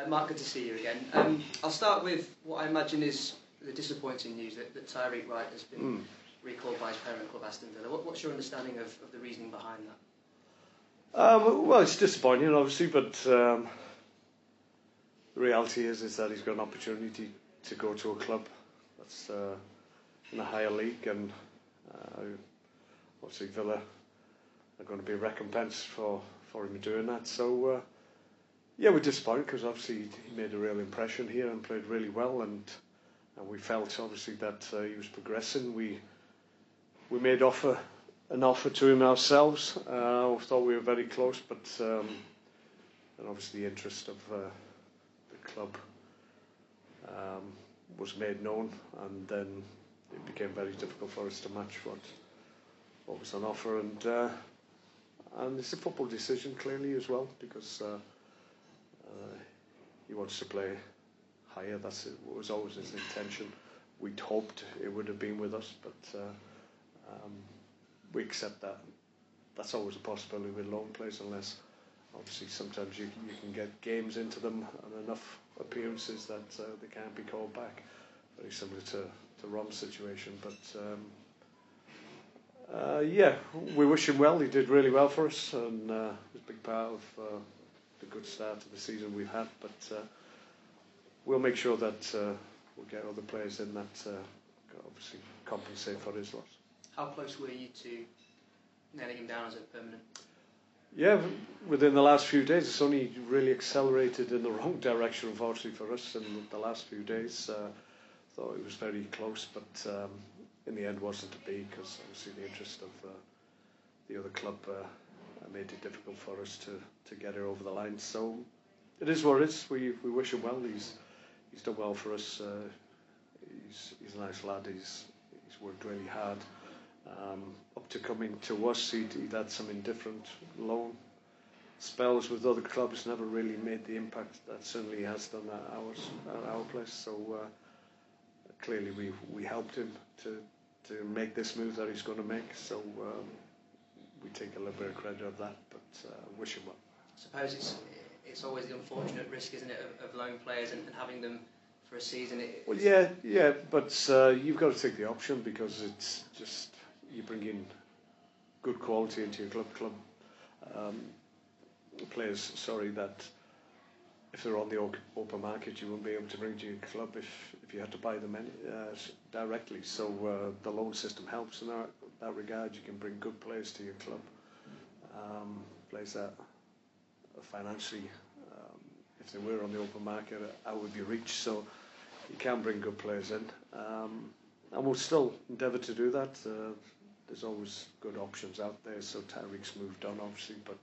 Mark, good to see you again. I'll start with what I imagine is the disappointing news that Tyreek Wright has been recalled by his parent club, Aston Villa. What's your understanding of the reasoning behind that? Well, it's disappointing, obviously, but the reality is that he's got an opportunity to go to a club that's in a higher league, and obviously Villa are going to be recompensed for him doing that. So, yeah, we're disappointed because obviously he made a real impression here and played really well, and we felt obviously that he was progressing. We made an offer to him ourselves. We thought we were very close, but and obviously the interest of the club was made known, and then it became very difficult for us to match what was on offer, and it's a football decision clearly as well, because he wants to play higher. That's it. Was always his intention. We'd hoped it would have been with us, but we accept that. That's always a possibility with loan players, unless obviously sometimes you can get games into them and enough appearances that they can't be called back. Very similar to Rom's situation, but yeah, we wish him well. He did really well for us, and was a big part of the good start to the season we've had. But we'll make sure that we'll get other players in that obviously compensate for his loss. How close were you to nailing him down as a permanent? Yeah, within the last few days. It's only really accelerated in the wrong direction, unfortunately, for us in the last few days. Thought it was very close, but in the end wasn't to be, because obviously the interest of the other club made it difficult for us to get her over the line. So it is what it is. We wish him well. He's done well for us. He's a nice lad. He's worked really hard. Up to coming to us, he'd had some indifferent loan spells with other clubs, never really made the impact that certainly he has done at our place. So clearly we helped him to make this move that he's going to make. So we take a little bit of credit of that, but wish him well. I suppose it's always the unfortunate risk, isn't it, of loan players and having them for a season. Well, yeah, but you've got to take the option, because it's just, you bring in good quality into your club players. Sorry, that if they're on the open market, you wouldn't be able to bring to your club if you had to buy them directly. So the loan system helps in that regard. You can bring good players to your club, players that are financially, if they were on the open market, out of your reach. So you can bring good players in, and we'll still endeavour to do that. There's always good options out there. So Tyreek's moved on, obviously, but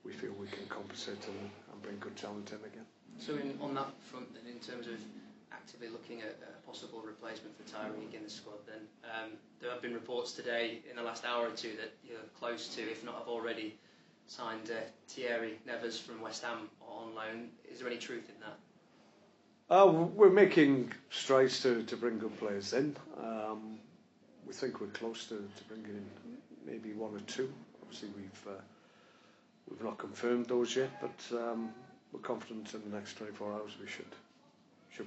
we feel we can compensate and bring good talent in again. So on that front, then, in terms of actively looking at a possible replacement for Tyreek in the squad, then there have been reports today in the last hour or two that you're close to, if not have already signed Thierry Nevers from West Ham on loan. Is there any truth in that? We're making strides to bring good players in. We think we're close to bringing in maybe one or two. Obviously, we've not confirmed those yet, but we're confident in the next 24 hours we should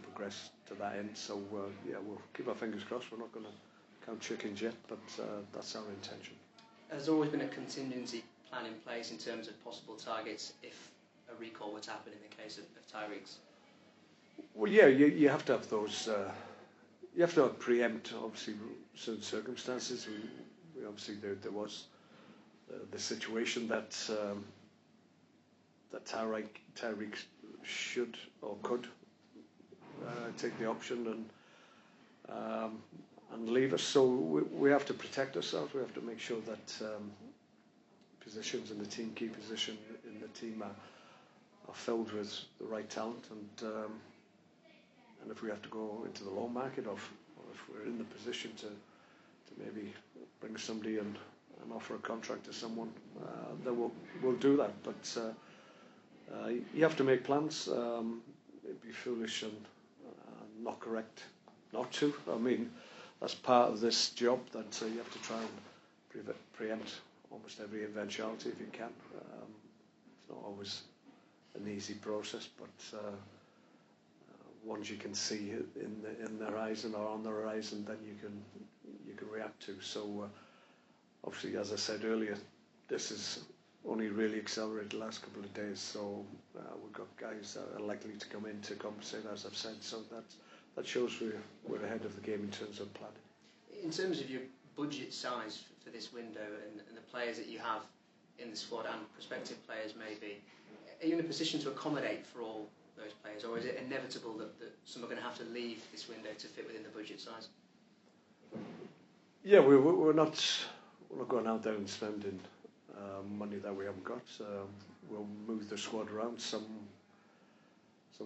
progress to that end. So yeah, we'll keep our fingers crossed. We're not going to count chickens yet, but that's our intention. There's always been a contingency plan in place in terms of possible targets if a recall were to happen in the case of Tyreek's. Well, yeah, you have to have those. You have to preempt, obviously, certain circumstances. We obviously there was the situation that Tyreek should or could take the option and leave us. So we have to protect ourselves. We have to make sure that positions in the team, key position in the team, are filled with the right talent, and if we have to go into the loan market, or if we're in the position to maybe bring somebody and offer a contract to someone, then we'll do that. But you have to make plans. It'd be foolish and not correct not to. I mean, that's part of this job, that you have to try and preempt almost every eventuality if you can. It's not always an easy process, but ones you can see in the horizon or on the horizon, then you can react to. So obviously, as I said earlier, this is only really accelerated the last couple of days. So we've got guys that are likely to come in to compensate, as I've said. So that shows we're ahead of the game in terms of planning. In terms of your budget size for this window and the players that you have in the squad and prospective players maybe, are you in a position to accommodate for all those players, or is it inevitable that some are going to have to leave this window to fit within the budget size? Yeah, we're not going out there and spending money that we haven't got. We'll move the squad around. Some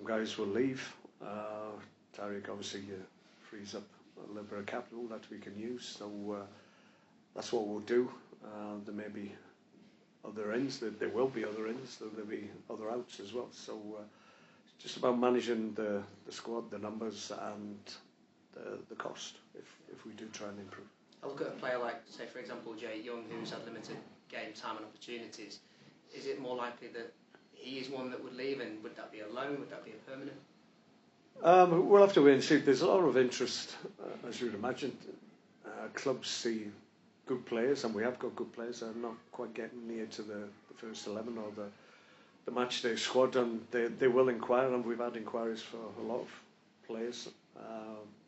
guys will leave. Tariq obviously frees up a little bit of capital that we can use, so that's what we'll do. There may be other ins, there will be other ins, there'll be other outs as well. So it's just about managing the squad, the numbers, and the cost if we do try and improve. I look at a player like, say, for example, Jay Young, who's had limited game time and opportunities. Is it more likely that he is one that would leave, and would that be a loan? Would that be a permanent? We'll have to wait and see. There's a lot of interest, as you would imagine. Clubs see good players, and we have got good players that are not quite getting near to the first 11 or the match day squad, and they will inquire, and we've had inquiries for a lot of players.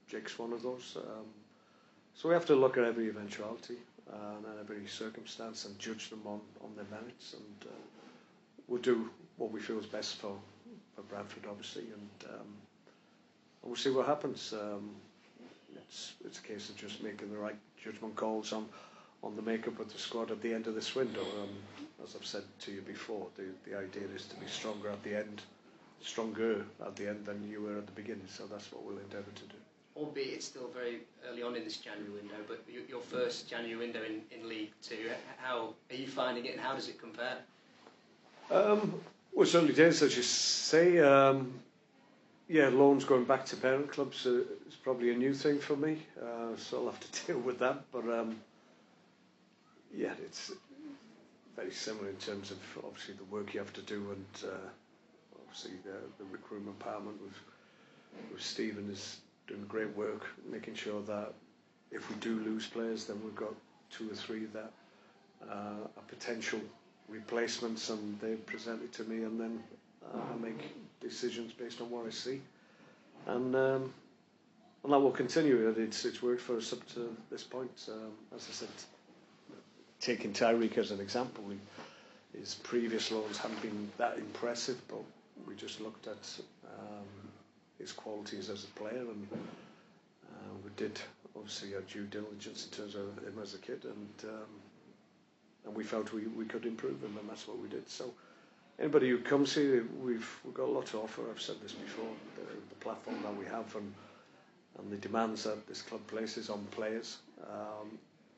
Jake's one of those. So we have to look at every eventuality and every circumstance and judge them on their merits, and we'll do what we feel is best for Bradford, obviously, and we'll see what happens. It's a case of just making the right judgment calls on the makeup of the squad at the end of this window. As I've said to you before, the idea is to be stronger at the end than you were at the beginning. So that's what we'll endeavour to do. Albeit it's still very early on in this January window, but your first January window in League Two, how are you finding it, and how does it compare? Well, it's early days, as you say. Yeah, loans going back to parent clubs is probably a new thing for me, so I'll have to deal with that. But yeah, it's very similar in terms of obviously the work you have to do, and obviously the recruitment department with Stephen is doing great work, making sure that if we do lose players, then we've got 2 or 3 that are potential replacements, and they present it to me, and then I make decisions based on what I see, and that will continue. It's worked for us up to this point. As I said, taking Tariq as an example, his previous loans haven't been that impressive, but we just looked at his qualities as a player, and we did obviously our due diligence in terms of him as a kid, and we felt we could improve him, and that's what we did. So anybody who comes here, we've got a lot to offer. I've said this before, the platform that we have and the demands that this club places on players.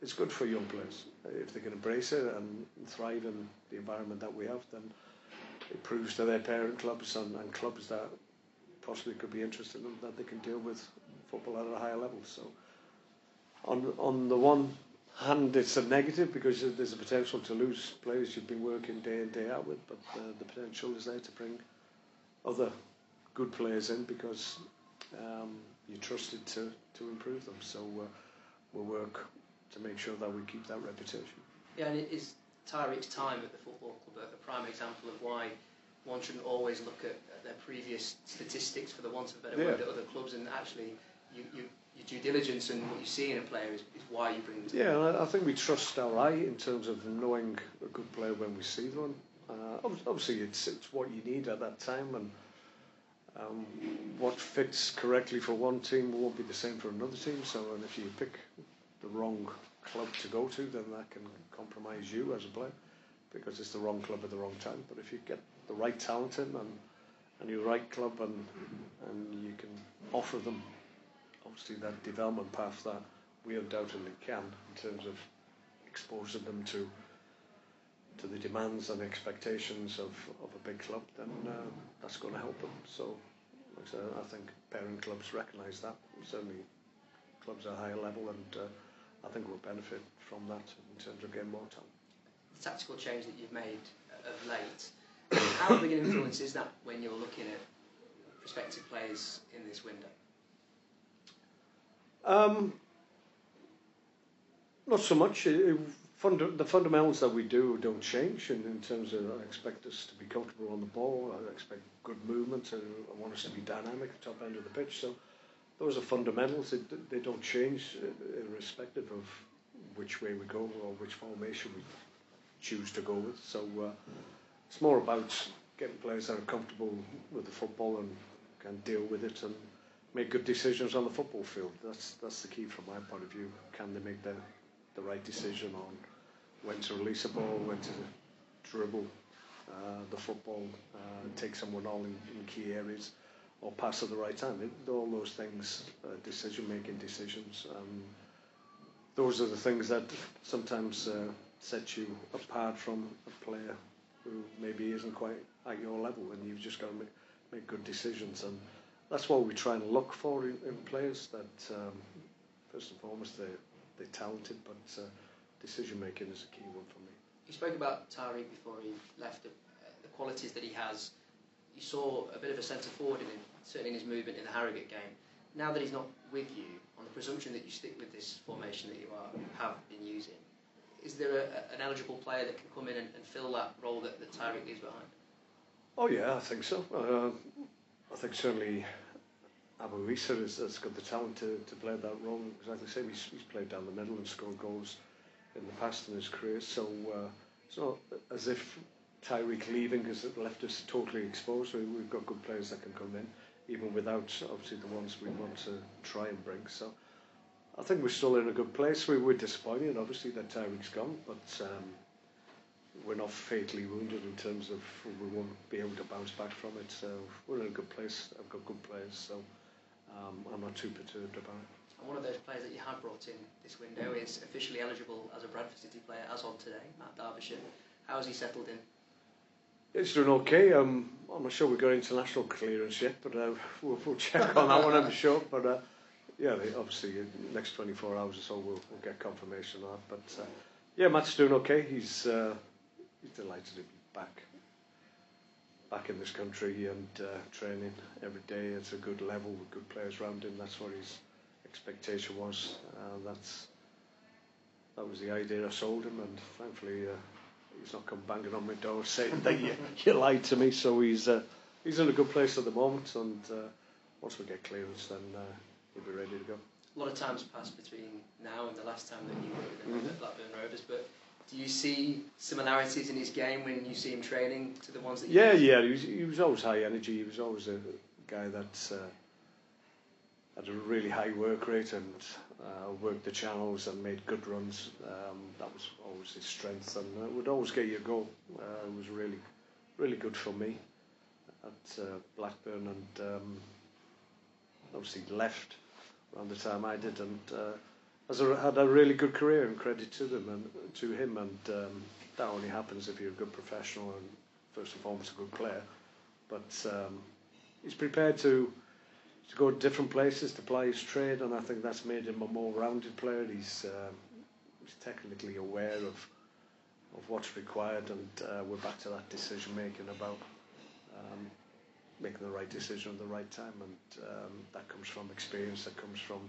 It's good for young players. If they can embrace it and thrive in the environment that we have, then it proves to their parent clubs and clubs that possibly could be interested in them that they can deal with football at a higher level. So on the one hand, it's a negative because there's a potential to lose players you've been working day in, day out with, but the potential is there to bring other good players in because you're trusted to improve them. So we'll work to make sure that we keep that reputation. Yeah, and is Tariq's time at the football club a prime example of why one shouldn't always look at their previous statistics, for the want of a better word, at other clubs, and actually your due diligence and what you see in a player is why you bring them to Yeah, and I think we trust our eye in terms of knowing a good player when we see one. Obviously, it's what you need at that time, and what fits correctly for one team won't be the same for another team. So, and if you pick the wrong club to go to, then that can compromise you as a player because it's the wrong club at the wrong time. But if you get the right talent in and your right club, and you can offer them obviously that development path that we undoubtedly can in terms of exposing them to the demands and expectations of a big club, then that's going to help them. So, like I said, I think parent clubs recognise that. Certainly, clubs at a higher level, and I think we'll benefit from that in terms of getting more talent. The tactical change that you've made of late, How big an influence is that when you're looking at prospective players in this window? Not so much. The fundamentals that we do don't change in terms of I expect us to be comfortable on the ball, I expect good movement, I want us to be dynamic at the top end of the pitch. So those are fundamentals. They don't change irrespective of which way we go or which formation we choose to go with. So it's more about getting players that are comfortable with the football and can deal with it and make good decisions on the football field. That's the key from my point of view. Can they make the right decision on when to release a ball, when to dribble the football, take someone on in key areas, or pass at the right time. All those things, decision-making decisions, those are the things that sometimes set you apart from a player who maybe isn't quite at your level, and you've just got to make good decisions. And that's what we try and look for in players, that first and foremost they're talented, but decision making is a key one for me. You spoke about Tariq before he left, the qualities that he has. You saw a bit of a centre forward in him, certainly in his movement in the Harrogate game. Now that he's not with you, on the presumption that you stick with this formation that you have been using, is there an eligible player that can come in and fill that role that Tariq leaves behind? Oh yeah, I think so. I think certainly Abu Issa has got the talent to play that role. Exactly the same. He's played down the middle and scored goals in the past in his career. So it's not as if Tariq leaving has left us totally exposed. We've got good players that can come in, even without obviously the ones we want to try and bring. So I think we're still in a good place. We're disappointed, obviously, that Tariq's gone, but we're not fatally wounded in terms of we won't be able to bounce back from it. So we're in a good place. I've got good players, so I'm not too perturbed about it. And one of those players that you have brought in this window is officially eligible as a Bradford City player as of today, Matt Derbyshire. How has he settled in? It's doing okay. I'm not sure we've got international clearance yet, but we'll check on that one, I'm sure. But yeah, obviously, next 24 hours or so, we'll get confirmation on that. But yeah, Matt's doing okay. He's delighted to be back in this country and training every day. It's a good level with good players around him. That's what his expectation was. That was the idea I sold him, and thankfully he's not come banging on my door saying that you lied to me. So he's in a good place at the moment, and once we get clearance, then he'll be ready to go. A lot of time's passed between now and the last time that you were with him at Blackburn Rovers, but do you see similarities in his game when you see him training to the ones that you he was always high energy. He was always a guy that had a really high work rate and worked the channels and made good runs. That was always his strength, and would always get you a goal. It was really, really good for me at Blackburn, and obviously left around the time I did, and had a really good career, and credit to them and to him. And that only happens if you're a good professional and first and foremost a good player. But he's prepared to go to different places to play his trade, and I think that's made him a more rounded player. He's technically aware of what's required, and we're back to that decision making about making the right decision at the right time, and that comes from experience, that comes from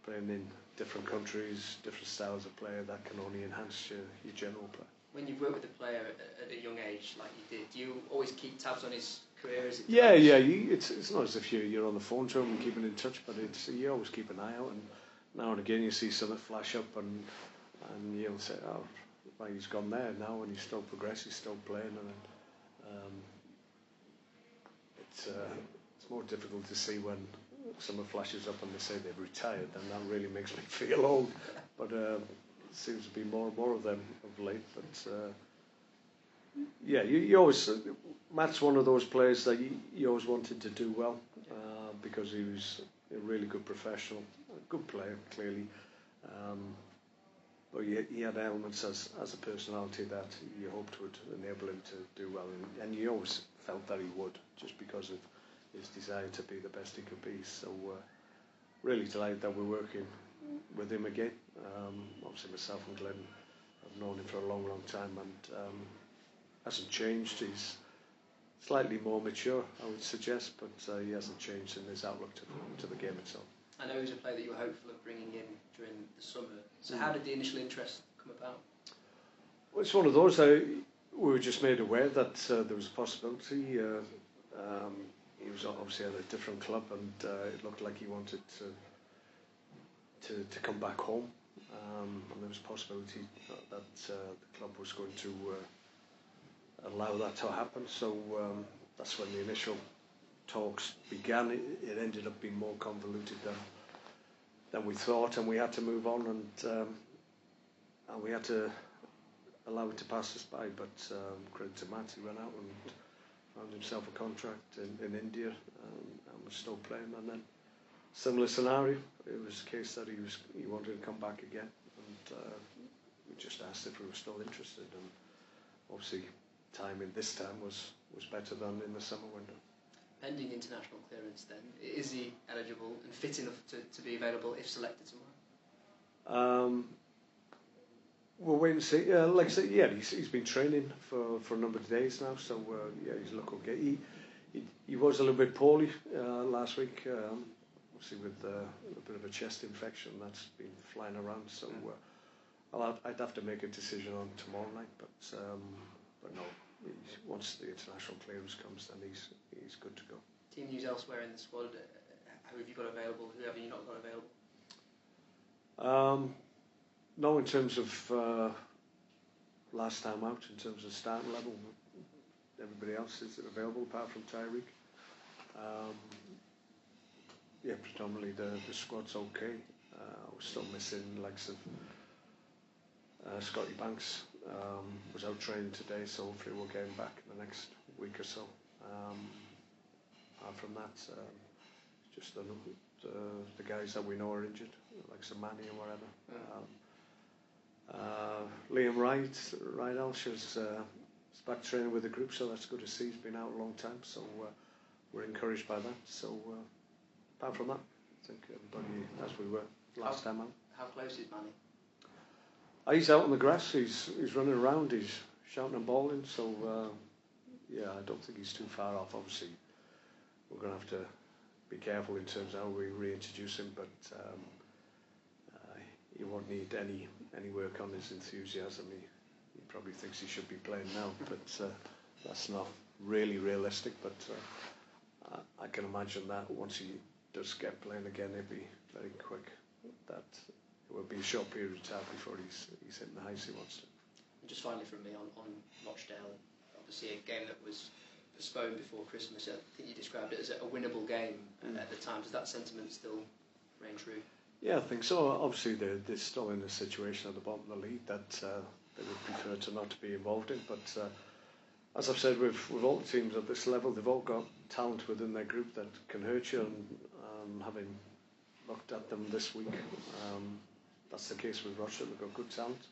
playing in different countries, different styles of player. That can only enhance your general play. When you've worked with a player at a young age like you did, do you always keep tabs on his career? Yeah. It's not as if you're on the phone to him and keeping in touch, but you always keep an eye out, and now and again you see something flash up, and you'll say, oh, well, he's gone there now, and he's still progressing, he's still playing, and it's more difficult to see when someone flashes up and they say they've retired, and that really makes me feel old. But it seems to be more and more of them of late. But yeah, you always, Matt's one of those players that you always wanted to do well, because he was a really good professional, a good player clearly, but he had elements as a personality that you hoped would enable him to do well, and you always felt that he would, just because of his desire to be the best he could be. So really delighted that we're working with him again. Obviously myself and Glenn have known him for a long time, and hasn't changed. He's slightly more mature, I would suggest, but he hasn't changed in his outlook to the game itself. I know he was a player that you were hopeful of bringing in during the summer. So how did the initial interest come about? Well, it's one of those. We were just made aware that there was a possibility. He was obviously at a different club, and it looked like he wanted to come back home. And there was a possibility that the club was going to allow that to happen. So that's when the initial talks began. It ended up being more convoluted than we thought, and we had to move on, and we had to allow it to pass us by. But credit to Matt, he went out and found himself a contract in India, and was still playing. And then similar scenario. It was a case that he wanted to come back again, and we just asked if we were still interested. And obviously, timing this time was better than in the summer window. Pending international clearance, then, is he eligible and fit enough to be available if selected tomorrow? We'll wait and see. Like I said, yeah, he's been training for a number of days now, so yeah, he's look okay. He was a little bit poorly last week, obviously with a bit of a chest infection that's been flying around. So I'd have to make a decision on tomorrow night, but no. Once the international clearance comes, then he's good to go. Team news elsewhere in the squad. Who have you got available? Who have you not got available? No, in terms of last time out, in terms of starting level, everybody else is available apart from Tyreek. Yeah, predominantly the squad's okay. We're still missing likes of Scotty Banks. Was out training today, so hopefully we'll get him back in the next week or so. Apart from that, just the guys that we know are injured, like Samani or whatever. Liam Wright is back training with the group, so that's good to see. He's been out a long time, so we're encouraged by that. So apart from that, I think everybody as we were last time out. How close is Manny? He's out on the grass. He's running around. He's shouting and bawling. So yeah, I don't think he's too far off. Obviously, we're going to have to be careful in terms of how we reintroduce him, but he won't need any work on his enthusiasm. He probably thinks he should be playing now, but that's not really realistic. But I can imagine that once he does get playing again, it'll be very quick. That it will be a short period of time before he's hitting the heights he wants to. And just finally from me on Rochdale, obviously a game that was postponed before Christmas. I think you described it as a winnable game at the time. Does that sentiment still reign true? Yeah, I think so. Obviously, they're still in a situation at the bottom of the league that they would prefer to not to be involved in. But as I've said, with all the teams at this level, they've all got talent within their group that can hurt you. And having looked at them this week, that's the case with Rochdale. They've got good talent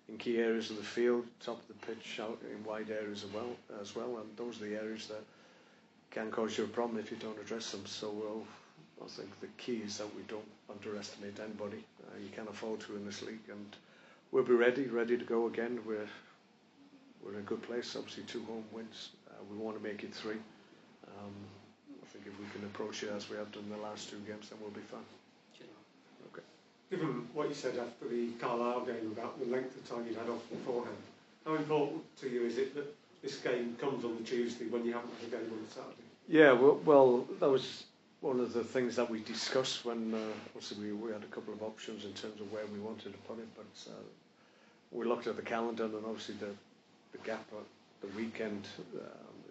in key areas of the field, top of the pitch, out in wide areas as well. And those are the areas that can cause you a problem if you don't address them. So I think the key is that we don't underestimate anybody. You can't afford to in this league, and we'll be ready to go again. We're in a good place. Obviously, 2 home wins. We want to make it 3. I think if we can approach it as we have done in the last 2 games, then we'll be fine. Okay. Given what you said after the Carlisle game about the length of time you'd had off beforehand, how important to you is it that this game comes on the Tuesday when you haven't had a game on the Saturday? Yeah, well, that was one of the things that we discussed when obviously we had a couple of options in terms of where we wanted to put it, but we looked at the calendar and obviously the gap at the weekend.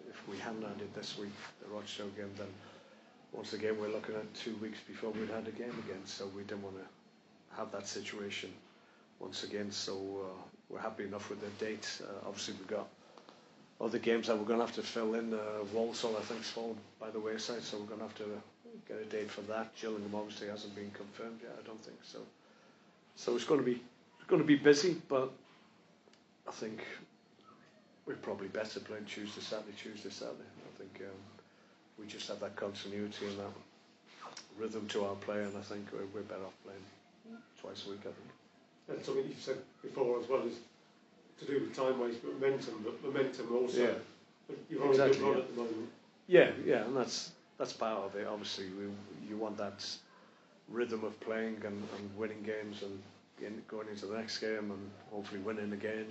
If we hadn't had it this week, the Rochdale game, then once again we're looking at 2 weeks before we'd had a game again, so we didn't want to have that situation once again. So we're happy enough with the date. Obviously we've got other games that we're going to have to fill in. Walsall, I think, is fallen by the wayside, so we're going to have to get a date for that. Gillingham obviously hasn't been confirmed yet, I don't think so. So it's going to be busy, but I think we're probably better playing Tuesday, Saturday. I think we just have that continuity and that rhythm to our play, and I think we're better off playing twice a week, I think. And something you've said before as well is to do with time waste, but momentum also But you're on a good run yeah. at the moment. Yeah, and that's part of it. Obviously, you want that rhythm of playing and winning games and going into the next game and hopefully winning again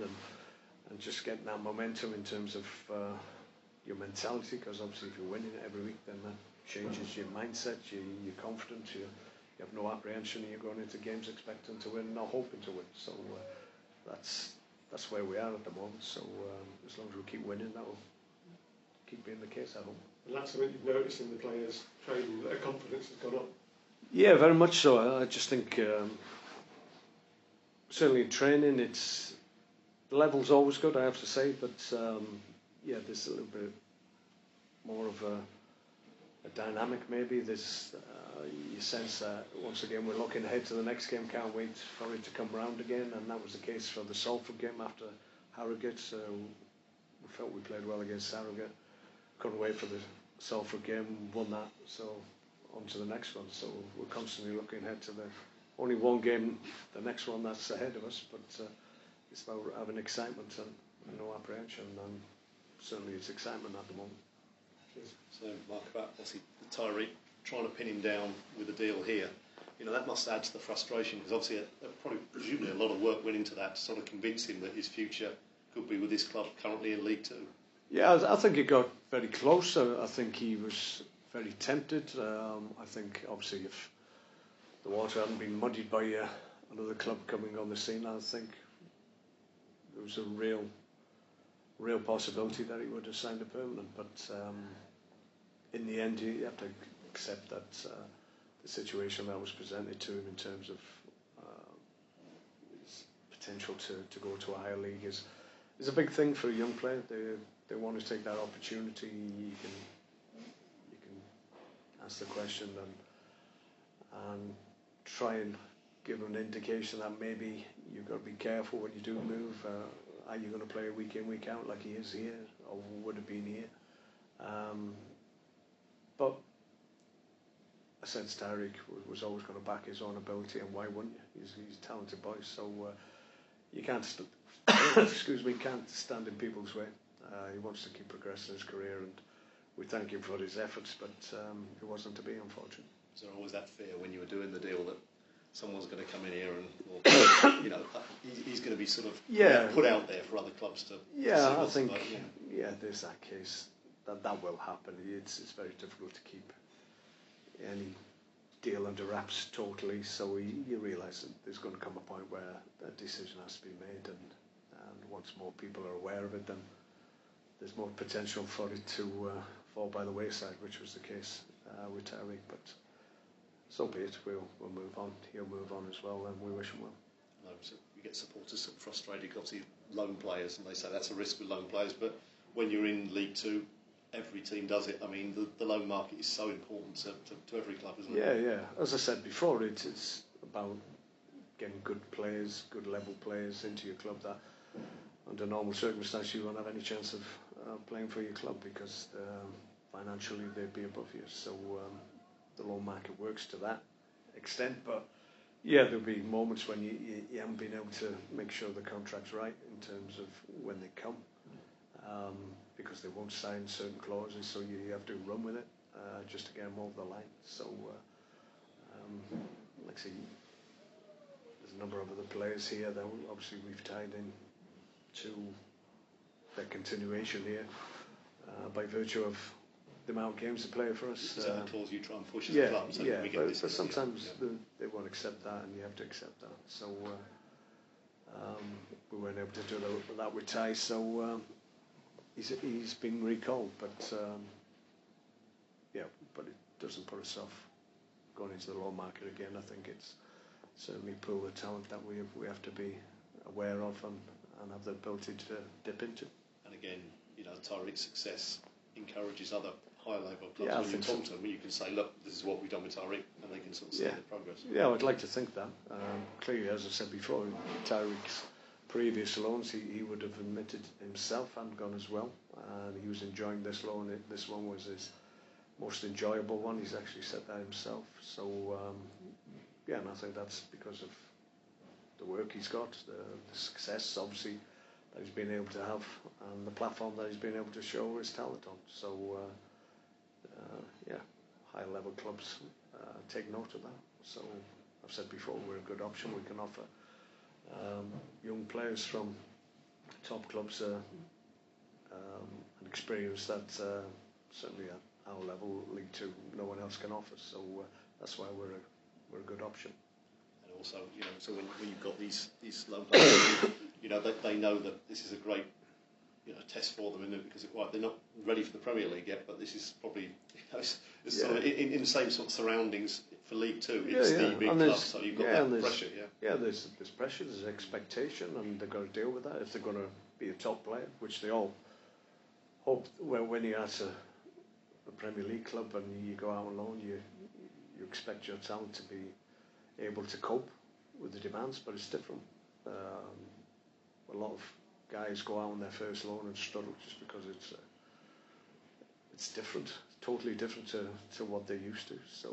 and just getting that momentum in terms of your mentality, because obviously if you're winning it every week, then that changes your mindset, you're confident, you have no apprehension, and you're going into games expecting to win, not hoping to win. So that's where we are at the moment. So as long as we keep winning, that will keep being the case, I hope. And that's something you've noticed in the players' training, that their confidence has gone up. Yeah, very much so. I just think certainly in training, the level's always good, I have to say, but yeah, there's a little bit more of a dynamic maybe. There's you sense that once again we're looking ahead to the next game, can't wait for it to come round again, and that was the case for the Salford game after Harrogate. We felt we played well against Harrogate, couldn't wait for the Salford game, won that, so on to the next one. So we're constantly looking ahead to the only one game, the next one that's ahead of us, but it's about having excitement and no apprehension, and certainly it's excitement at the moment. So, Mark, about obviously Tyreek trying to pin him down with a deal here, that must add to the frustration, because obviously probably presumably a lot of work went into that to sort of convince him that his future could be with this club currently in League Two. Yeah, I think it got very close. I think he was very tempted. I think obviously if the water hadn't been muddied by another club coming on the scene, I think there was a real possibility that he would have signed a permanent. But in the end, you have to accept that the situation that was presented to him in terms of his potential to go to a higher league is a big thing for a young player. They want to take that opportunity. You can ask the question and try and give an indication that maybe you've got to be careful when you do move. Are you going to play week in, week out like he is here, or would have been here? But I said Tyreek was always going to back his own ability, and why wouldn't you? He's a talented boy, so you can't can't stand in people's way. He wants to keep progressing his career, and we thank him for his efforts, but it wasn't to be, unfortunately. Was there always that fear when you were doing the deal that someone's going to come in here and, he's going to be sort of put out there for other clubs to? Yeah, I think there's that case that will happen. It's very difficult to keep any deal under wraps totally. So you realise that there's going to come a point where a decision has to be made, and once more people are aware of it, then there's more potential for it to fall by the wayside, which was the case with Tyreek. But so be it. We'll move on. He'll move on as well, and we wish him well. No, so you get supporters sort of frustrated, obviously loan players, and they say that's a risk with loan players. But when you're in League Two, every team does it. I mean, the loan market is so important to every club, isn't it? Yeah. As I said before, it's about getting good players, good level players into your club that under normal circumstances you won't have any chance of playing for your club, because financially they'd be above you. So the loan market works to that extent, but yeah, there'll be moments when you haven't been able to make sure the contract's right in terms of when they come, because they won't sign certain clauses, so you have to run with it just to get them over the line. So like I say, there's a number of other players here that obviously we've tied in to their continuation here by virtue of the amount of games they play for us. Is that a clause you try and push as a club? So we get this, but sometimes they won't accept that, and you have to accept that. So we weren't able to do that with Ty. So he's been recalled, but but it doesn't put us off going into the loan market again. I think it's certainly a pool of talent that we have to be aware of and have the ability to dip into. And again, Tyreek's success encourages other higher level clubs. Yeah, when you talk to them, you can say, look, this is what we've done with Tyreek, and they can sort of see the progress. Yeah, I'd like to think that. Clearly, as I said before, Tyreek's previous loans, he would have admitted himself hadn't gone as well, and he was enjoying this loan. This one was his most enjoyable one. He's actually said that himself. So, and I think that's because of the work he's got, the success, obviously, that he's been able to have, and the platform that he's been able to show his talent on. So, yeah, high level clubs take note of that. So, I've said before, we're a good option. We can offer young players from top clubs an experience that certainly at our level, League Two, no one else can offer. So that's why we're a good option. And also, so when you've got these low players, they know that this is a great test for them, isn't it? Because they're not ready for the Premier League yet, but this is probably it's sort of in the same sort of surroundings for League Two. It's the big club, so you've got that pressure. There's pressure, there's expectation, and they've got to deal with that if they're going to be a top player, which they all hope. When you're at a Premier League club and you go out on loan, you expect your talent to be able to cope with the demands, but it's different. A lot of guys go out on their first loan and struggle just because it's different, totally different to what they're used to. So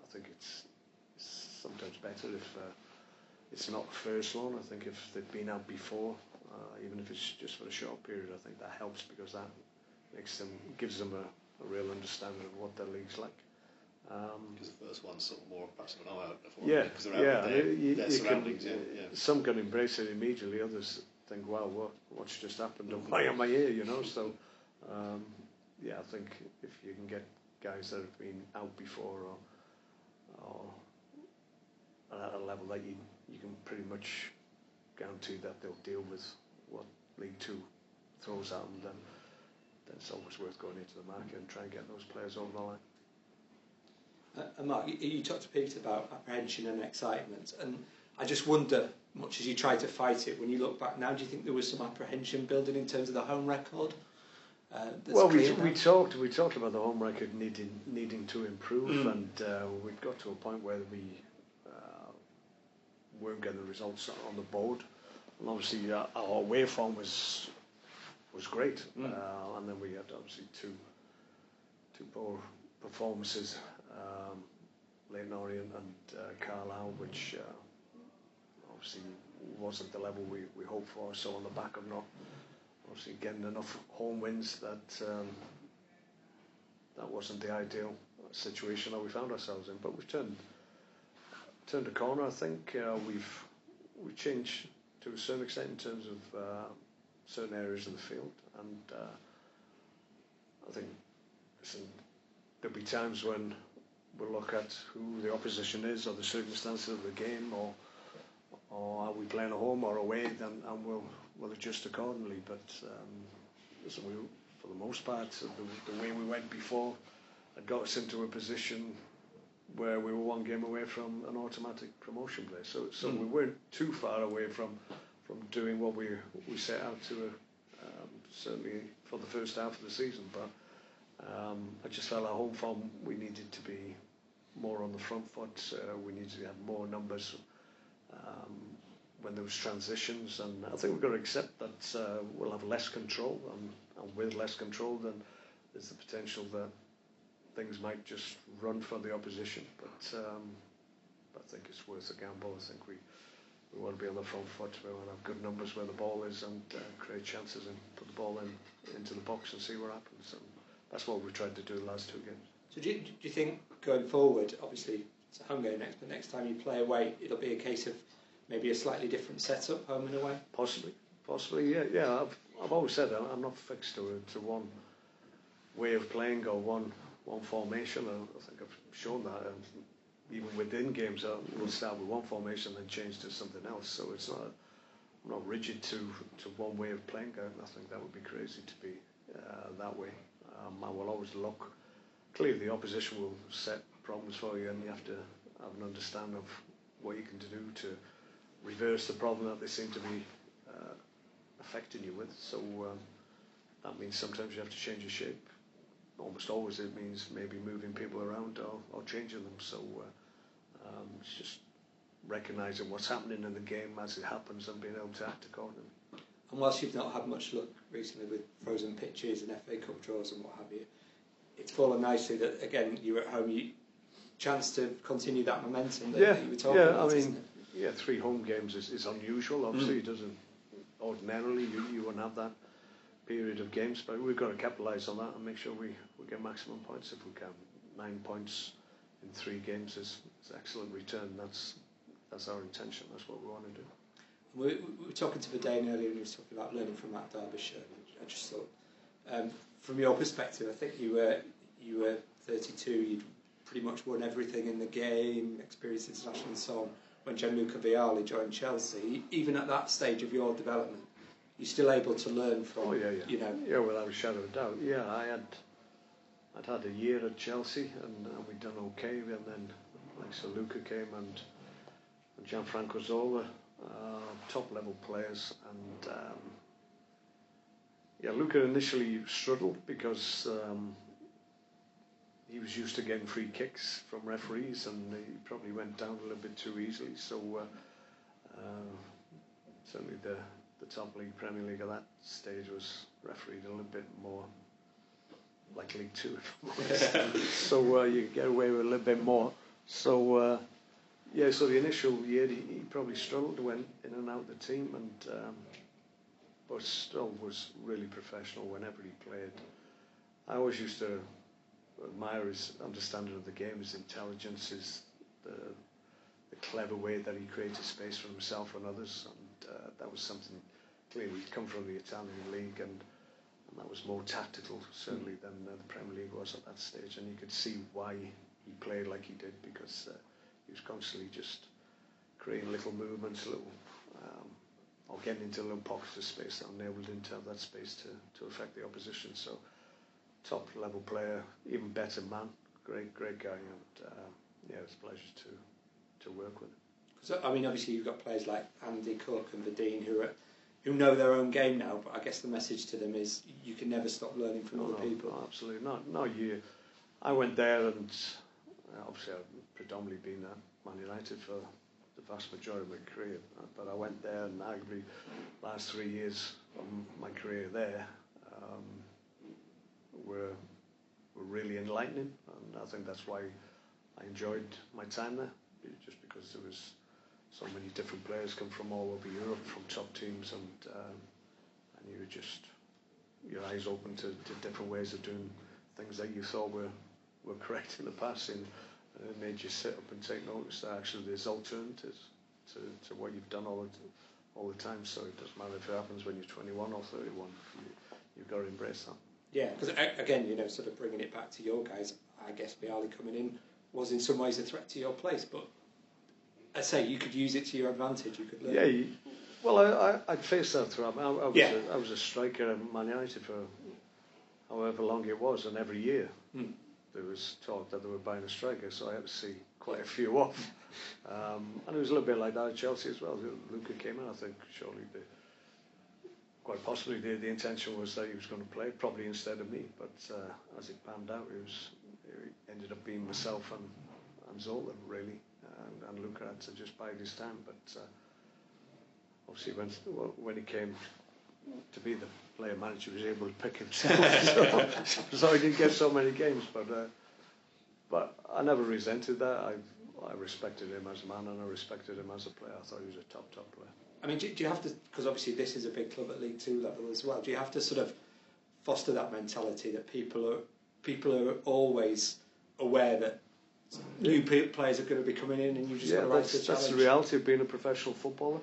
I think it's sometimes better if it's not first loan. I think if they've been out before, even if it's just for a short period, I think that helps, because that gives them a real understanding of what their league's like. Because the first one's sort of more perhaps of an eye opener for them, because they're out with their surroundings. Some can embrace it immediately, others think, wow, what's just happened, and why am I here, So I think if you can get guys that have been out before or at a level that you can pretty much guarantee that they'll deal with what League Two throws at them, then it's always worth going into the market and trying to get those players over the line. And Mark, you talked to Peter about apprehension and excitement, and I just wonder, much as you try to fight it, when you look back now, do you think there was some apprehension building in terms of the home record? Well, we talked about the home record needing to improve, and we'd got to a point where we weren't getting the results on the board, and obviously our away form was great, and then we had obviously two poor performances. Leighton Orient and Carlisle, which obviously wasn't the level we hoped for. So on the back of not obviously getting enough home wins, that wasn't the ideal situation that we found ourselves in. But we've turned a corner. I think we've changed to a certain extent in terms of certain areas of the field, and I think there'll be times when we'll look at who the opposition is, or the circumstances of the game, or are we playing at home or away, and we'll adjust accordingly. But listen, for the most part, the way we went before had got us into a position where we were one game away from an automatic promotion place. So we weren't too far away from doing what we set out to, certainly for the first half of the season. But I just felt at home form we needed to be more on the front foot. We needed to have more numbers when there was transitions, and I think we've got to accept that we'll have less control, and with less control, then there's the potential that things might just run for the opposition. But I think it's worth a gamble. I think we want to be on the front foot. We want to have good numbers where the ball is, and create chances and put the ball into the box and see what happens. And that's what we've tried to do the last two games. So do you think going forward, obviously it's a home game next, but next time you play away, it'll be a case of maybe a slightly different setup, home and away? Possibly, yeah. I've always said I'm not fixed to one way of playing or one formation. I think I've shown that. Even within games, we'll start with one formation and then change to something else. So I'm not rigid to one way of playing. I think that would be crazy to be that way. I will always look. Clearly, the opposition will set problems for you, and you have to have an understanding of what you can do to reverse the problem that they seem to be affecting you with. So that means sometimes you have to change your shape. Almost always it means maybe moving people around or changing them. So it's just recognising what's happening in the game as it happens and being able to act accordingly. And whilst you've not had much luck recently with frozen pitches and FA Cup draws and what have you, it's fallen nicely that, again, you're at home, you chance to continue that momentum that you were talking about. I mean, 3 home games is unusual. Obviously, it ordinarily you wouldn't have that period of games, but we've got to capitalise on that and make sure we get maximum points if we can. 9 points in 3 games is excellent return. That's our intention. That's what we want to do. We were talking to Verdane earlier, and he was talking about learning from that Derbyshire. I just thought, from your perspective, I think you were 32. You'd pretty much won everything in the game, experienced international and so on. When Gianluca Vialli joined Chelsea, even at that stage of your development, you're still able to learn from. You know. Yeah, without a shadow of a doubt. Yeah, I'd had a year at Chelsea, and we'd done okay, and then so Luca came and Gianfranco Zola, top level players, and Luca initially struggled because he was used to getting free kicks from referees, and he probably went down a little bit too easily. So certainly the top league, Premier League at that stage, was refereed a little bit more like League Two, if I'm honest. So you get away with a little bit more. So so the initial year he probably struggled, went in and out of the team, and but still was really professional whenever he played. I always used to admire his understanding of the game, his intelligence, the clever way that he created space for himself and others, and that was something. Clearly, he'd come from the Italian league, and that was more tactical, certainly, than the Premier League was at that stage. And you could see why he played like he did, because he was constantly just creating little movements, or getting into little pockets of space that enabled him to have that space to affect the opposition. So, top level player, even better man, great guy, and it's a pleasure to work with him. So, I mean, obviously you've got players like Andy Cook and Verdine who know their own game now, but I guess the message to them is you can never stop learning from other people. No, absolutely not. No, I went there, and obviously I've predominantly been at Man United for the vast majority of my career, but I went there, and arguably last 3 years of my career there were really enlightening, and I think that's why I enjoyed my time there, just because there was so many different players come from all over Europe, from top teams, and you were just your eyes open to different ways of doing things that you thought were correct in the past, and it made you sit up and take notice that actually there's alternatives to what you've done all the time. So it doesn't matter if it happens when you're 21 or 31. You've got to embrace that. Yeah, because again, sort of bringing it back to your guys, I guess Vialli coming in was in some ways a threat to your place, but I say you could use it to your advantage. You could learn. Yeah, well, I'd faced that throughout. I was a striker at Man United for however long it was, and every year there was talk that they were buying a striker, so I had to see quite a few off. And it was a little bit like that at Chelsea as well. Luca came in, I think, surely quite possibly the intention was that he was going to play, probably instead of me, but as it panned out, it ended up being myself and Zola, really. And Luca had to just bide his time, but obviously when he came to be the player manager, he was able to pick himself, so he didn't get so many games. But I never resented that. I respected him as a man, and I respected him as a player. I thought he was a top player. I mean, do you have to, because obviously this is a big club at League Two level as well, do you have to sort of foster that mentality that people are always aware that new players are going to be coming in, and you just got to rise to the challenge? That's the reality of being a professional footballer.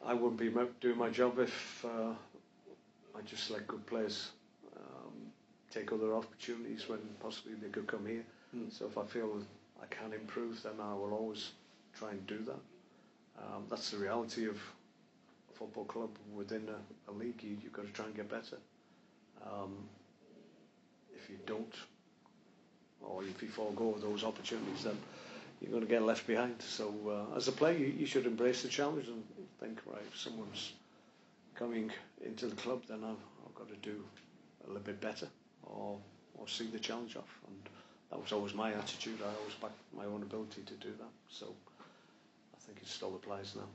I wouldn't be doing my job if I just let good players take other opportunities when possibly they could come here. So if I feel I can improve, then I will always try and do that. That's the reality of a football club within a league. You've got to try and get better. If you don't, or if you forego those opportunities, then you're going to get left behind. So as a player, you should embrace the challenge and think, right, if someone's coming into the club, then I've got to do a little bit better, or see the challenge off. And that was always my attitude. I always backed my own ability to do that. So I think it still applies now.